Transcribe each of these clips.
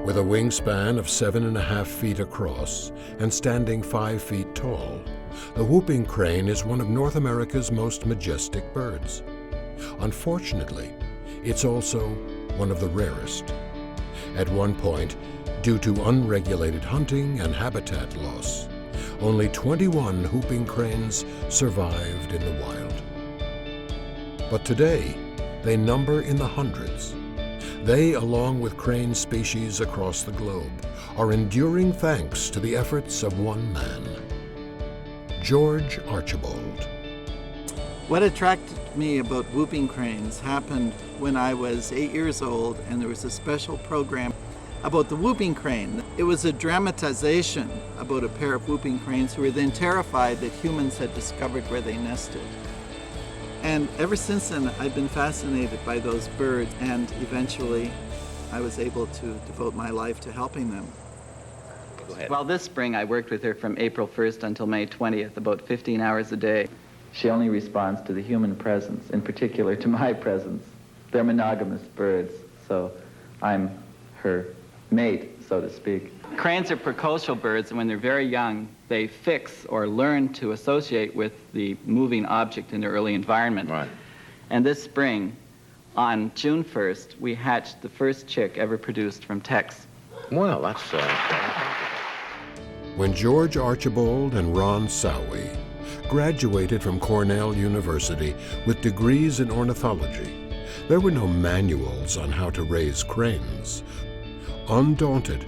With a wingspan of 7.5 feet across and standing 5 feet tall, the whooping crane is one of North America's most majestic birds. Unfortunately, it's also one of the rarest. At one point, due to unregulated hunting and habitat loss, only 21 whooping cranes survived in the wild. But today, they number in the hundreds. They, along with crane species across the globe, are enduring thanks to the efforts of one man, George Archibald. What attracted me about whooping cranes happened when I was 8 years old, and there was a special program about the whooping crane. It was a dramatization about a pair of whooping cranes who were then terrified that humans had discovered where they nested. And ever since then, I've been fascinated by those birds, and eventually I was able to devote my life to helping them. Go ahead. Well, this spring I worked with her from April 1st until May 20th, about 15 hours a day. She only responds to the human presence, in particular to my presence. They're monogamous birds, so I'm her mate, so to speak. Cranes are precocial birds, and when they're very young, they fix or learn to associate with the moving object in their early environment. Right. And this spring, on June 1st, we hatched the first chick ever produced from Tex. Well, that's... When George Archibald and Ron Sowie graduated from Cornell University with degrees in ornithology, there were no manuals on how to raise cranes. Undaunted,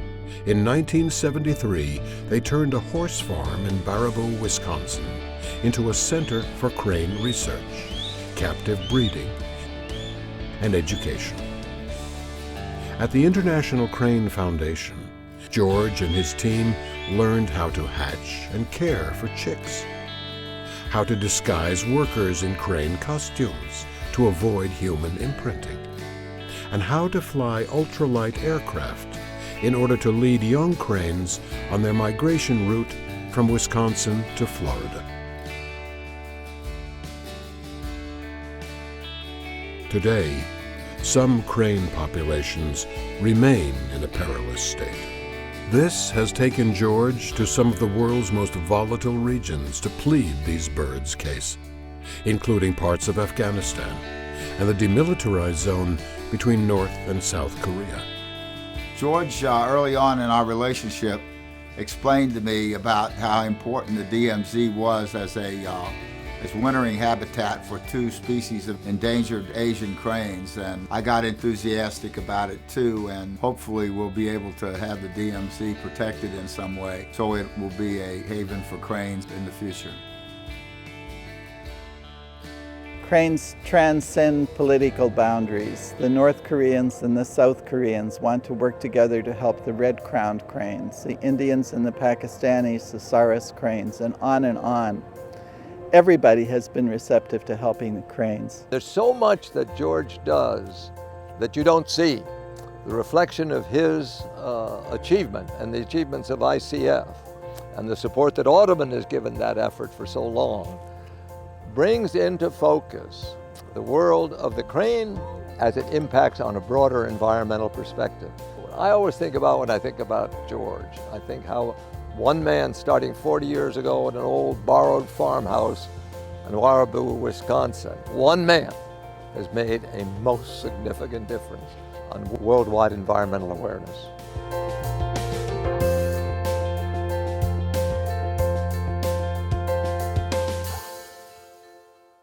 in 1973, they turned a horse farm in Baraboo, Wisconsin, into a center for crane research, captive breeding, and education. At the International Crane Foundation, George and his team learned how to hatch and care for chicks, how to disguise workers in crane costumes to avoid human imprinting, and how to fly ultralight aircraft in order to lead young cranes on their migration route from Wisconsin to Florida. Today, some crane populations remain in a perilous state. This has taken George to some of the world's most volatile regions to plead these birds' case, including parts of Afghanistan and the demilitarized zone between North and South Korea. George, early on in our relationship, explained to me about how important the DMZ was as wintering habitat for two species of endangered Asian cranes, and I got enthusiastic about it too, and hopefully we'll be able to have the DMZ protected in some way so it will be a haven for cranes in the future. Cranes transcend political boundaries. The North Koreans and the South Koreans want to work together to help the red-crowned cranes, the Indians and the Pakistanis, the Saras cranes, and on and on. Everybody has been receptive to helping the cranes. There's so much that George does that you don't see. The reflection of his achievement and the achievements of ICF and the support that Audubon has given that effort for so long brings into focus the world of the crane as it impacts on a broader environmental perspective. What I always think about when I think about George, I think how one man starting 40 years ago in an old borrowed farmhouse in Baraboo, Wisconsin, one man has made a most significant difference on worldwide environmental awareness.